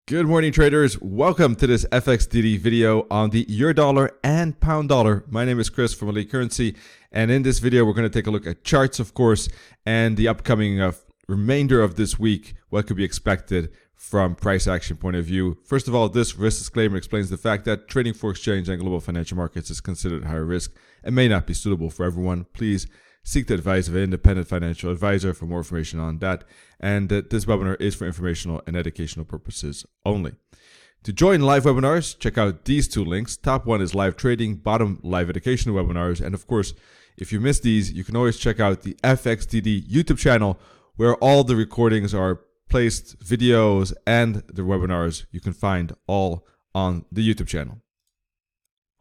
Good morning, traders. Welcome to this FXDD video on the euro dollar and pound dollar. My name is Chris from Elite Currency, and in this video, we're going to take a look at charts, of course, and the upcoming remainder of this week, what could be expected from price action point of view. First of all, this risk disclaimer explains the fact that trading for exchange and global financial markets is considered higher risk and may not be suitable for everyone. Please seek the advice of an independent financial advisor for more information on that. And this webinar is for informational and educational purposes only. To join live webinars, check out these two links. Top one is live trading, bottom live educational webinars. And of course, if you missed these, you can always check out the FXDD YouTube channel where all the recordings are placed, videos, and the webinars you can find all on the YouTube channel.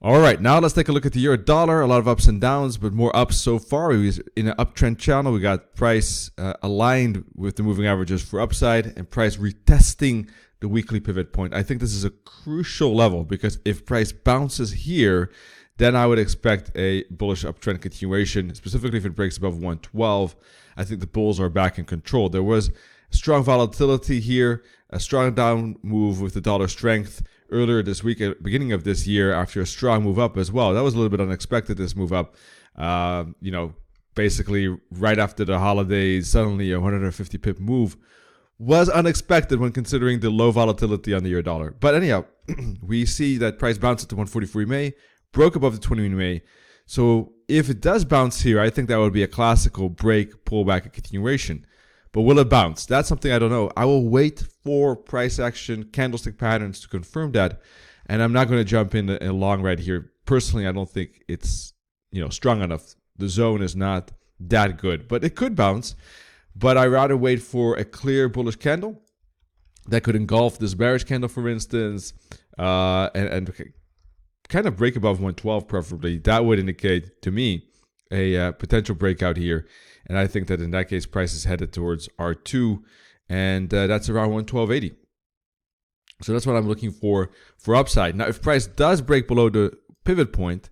All right, now let's take a look at the euro dollar. A lot of ups and downs, but more ups so far. We was in an uptrend channel. We got price aligned with the moving averages for upside and price retesting the weekly pivot point. I think this is a crucial level because if price bounces here, then I would expect a bullish uptrend continuation, specifically if it breaks above 112. I think the bulls are back in control. There was strong volatility here, a strong down move with the dollar strength earlier this week at the beginning of this year after a strong move up as well. That was a little bit unexpected, this move up. Basically right after the holidays, suddenly a 150 pip move was unexpected when considering the low volatility on the euro dollar. But anyhow, we see that price bounced to 144 in May, broke above the 20 in May. So if it does bounce here, I think that would be a classical break, pullback, and continuation. But will it bounce? That's something I don't know. I will wait for price action candlestick patterns to confirm that. And I'm not going to jump in a long ride here. Personally, I don't think it's strong enough. The zone is not that good, but it could bounce. But I'd rather wait for a clear bullish candle that could engulf this bearish candle, for instance, and kind of break above 112 preferably. That would indicate to me a potential breakout here. And I think that in that case, price is headed towards R2, and that's around 112.80. So that's what I'm looking for upside. Now, if price does break below the pivot point,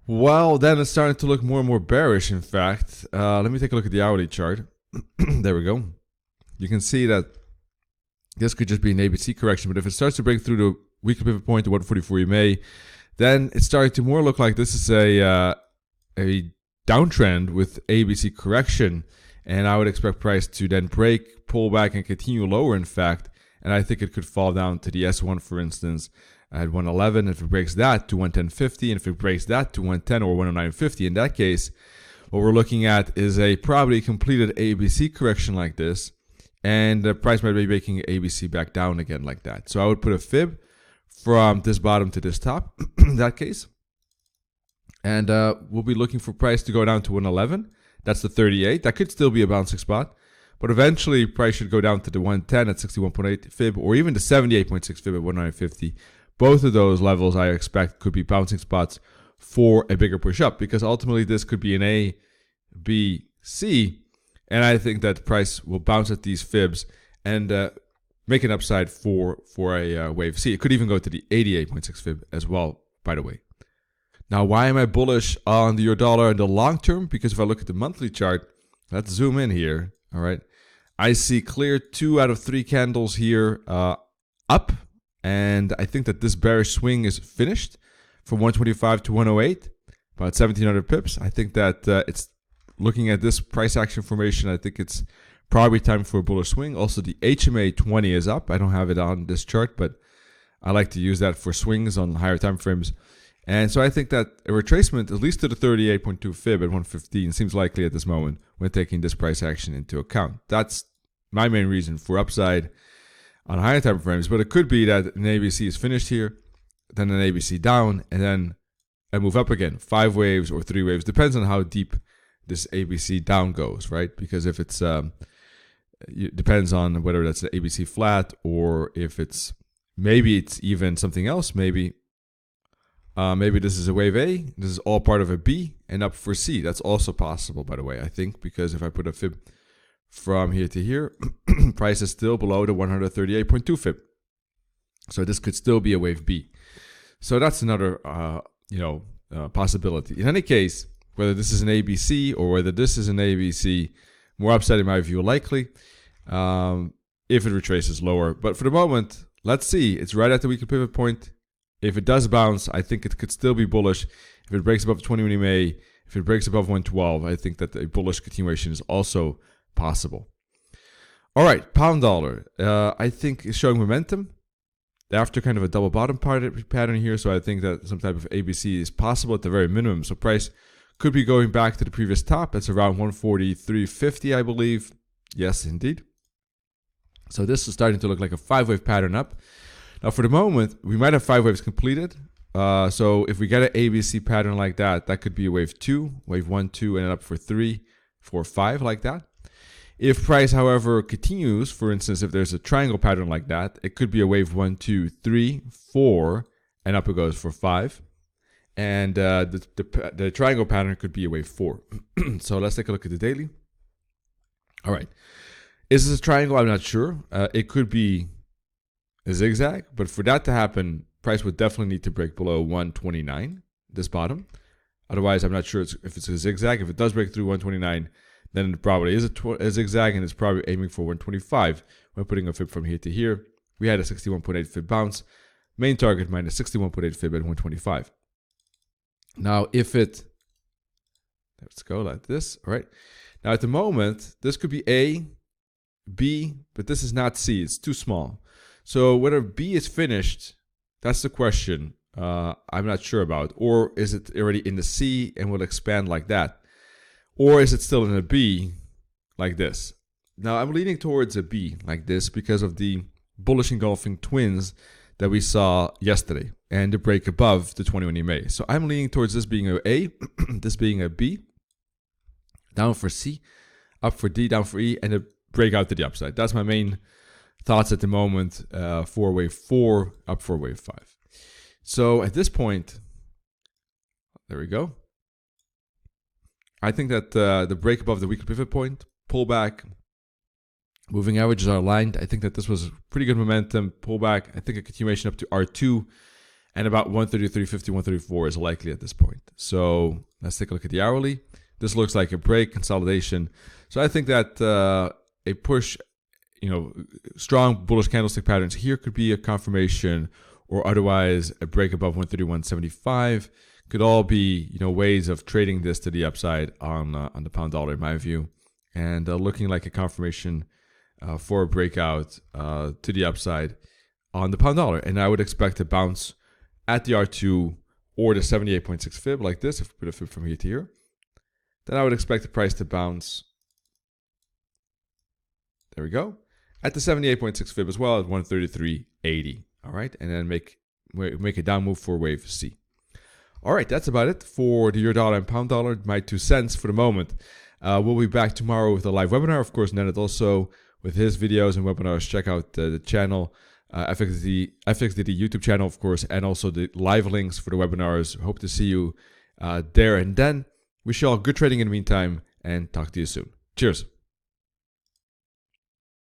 well, then it's starting to look more and more bearish, in fact. Let me take a look at the hourly chart. There we go. You can see that this could just be an ABC correction, but if it starts to break through the weekly pivot point to 144 in May, then it's starting to more look like this is a downtrend with ABC correction, and I would expect price to then break, pull back, and continue lower, in fact. And I think it could fall down to the S1, for instance, at 111. If it breaks that to 110.50, and if it breaks that to 110 or 109.50, in that case, what we're looking at is a probably completed ABC correction like this, and the price might be making ABC back down again like that. So I would put a fib from this bottom to this top in that case. And we'll be looking for price to go down to 111. That's the 38. That could still be a bouncing spot. But eventually, price should go down to the 110 at 61.8 fib, or even the 78.6 fib at 1950. Both of those levels I expect could be bouncing spots for a bigger push up, because ultimately this could be an A, B, C. And I think that price will bounce at these fibs and make an upside for a wave C. It could even go to the 88.6 fib as well, by the way. Now, why am I bullish on the euro dollar in the long term? Because if I look at the monthly chart, let's zoom in here, all right? I see clear 2 out of 3 candles here up, and I think that this bearish swing is finished from 125 to 108, about 1,700 pips. I think that it's looking at this price action formation, I think it's probably time for a bullish swing. Also, the HMA 20 is up. I don't have it on this chart, but I like to use that for swings on higher time frames. And so I think that a retracement, at least to the 38.2 fib at 115, seems likely at this moment when taking this price action into account. That's my main reason for upside on higher time frames. But it could be that an ABC is finished here, then an ABC down, and then a move up again. 5 waves or 3 waves. Depends on how deep this ABC down goes, right? Because if it's, it depends on whether that's an ABC flat or if it's, maybe it's even something else, maybe this is a wave A, this is all part of a B, and up for C. That's also possible, by the way, I think, because if I put a fib from here to here, price is still below the 138.2 fib. So this could still be a wave B. So that's another, possibility. In any case, whether this is an ABC or whether this is an ABC, more upside in my view likely. if it retraces lower. But for the moment, let's see. It's right at the weekly pivot point. If it does bounce, I think it could still be bullish. If it breaks above 20 EMA, if it breaks above 112, I think that a bullish continuation is also possible. All right, pound dollar. I think is showing momentum after kind of a double bottom pattern here. So I think that some type of ABC is possible at the very minimum. So price could be going back to the previous top. That's around 143.50, I believe. Yes, indeed. So this is starting to look like a 5-wave pattern up. Now, for the moment, we might have 5 waves completed. So if we get an ABC pattern like that, that could be a wave 2, wave 1, 2, and then up for 3, 4, 5, like that. If price, however, continues, for instance, if there's a triangle pattern like that, it could be a wave 1, 2, 3, 4, and up it goes for 5. And the triangle pattern could be a wave 4. So let's take a look at the daily. All right. Is this a triangle? I'm not sure. It could be a zigzag, but for that to happen, price would definitely need to break below 129, this bottom. Otherwise, I'm not sure if it's a zigzag. If it does break through 129, then it probably is a zigzag, and it's probably aiming for 125 when putting a fib from here to here. We had a 61.8 fib bounce. Main target minus 61.8 fib at 125. Now, if it, let's go like this. All right. Now, at the moment, this could be A, B, but this is not C. It's too small. So whether B is finished, that's the question I'm not sure about. Or is it already in the C and will expand like that? Or is it still in a B like this? Now, I'm leaning towards a B like this because of the bullish engulfing twins that we saw yesterday and the break above the 21 EMA. So I'm leaning towards this being a A, this being a B, down for C, up for D, down for E, and a break out to the upside. That's my main thoughts at the moment for wave 4, up for wave 5. So at this point, there we go. I think that the break above the weekly pivot point, pullback, moving averages are aligned. I think that this was pretty good momentum, pullback. I think a continuation up to R2 and about 133.50, 134 is likely at this point. So let's take a look at the hourly. This looks like a break, consolidation. So I think that a push, strong bullish candlestick patterns here could be a confirmation, or otherwise a break above 131.75 could all be, ways of trading this to the upside on the pound dollar, in my view, and looking like a confirmation for a breakout to the upside on the pound dollar. And I would expect to bounce at the R2 or the 78.6 fib like this. If we put a fib from here to here, then I would expect the price to bounce. There we go. At the 78.6 fib as well at 133.80. All right, and then make a down move for wave C. All right, that's about it for the euro dollar and pound dollar. My 2 cents for the moment. We'll be back tomorrow with a live webinar, of course. Nennett also with his videos and webinars. Check out the channel, FXDD YouTube channel, of course, and also the live links for the webinars. Hope to see you there and then. Wish you all good trading in the meantime, and talk to you soon. Cheers.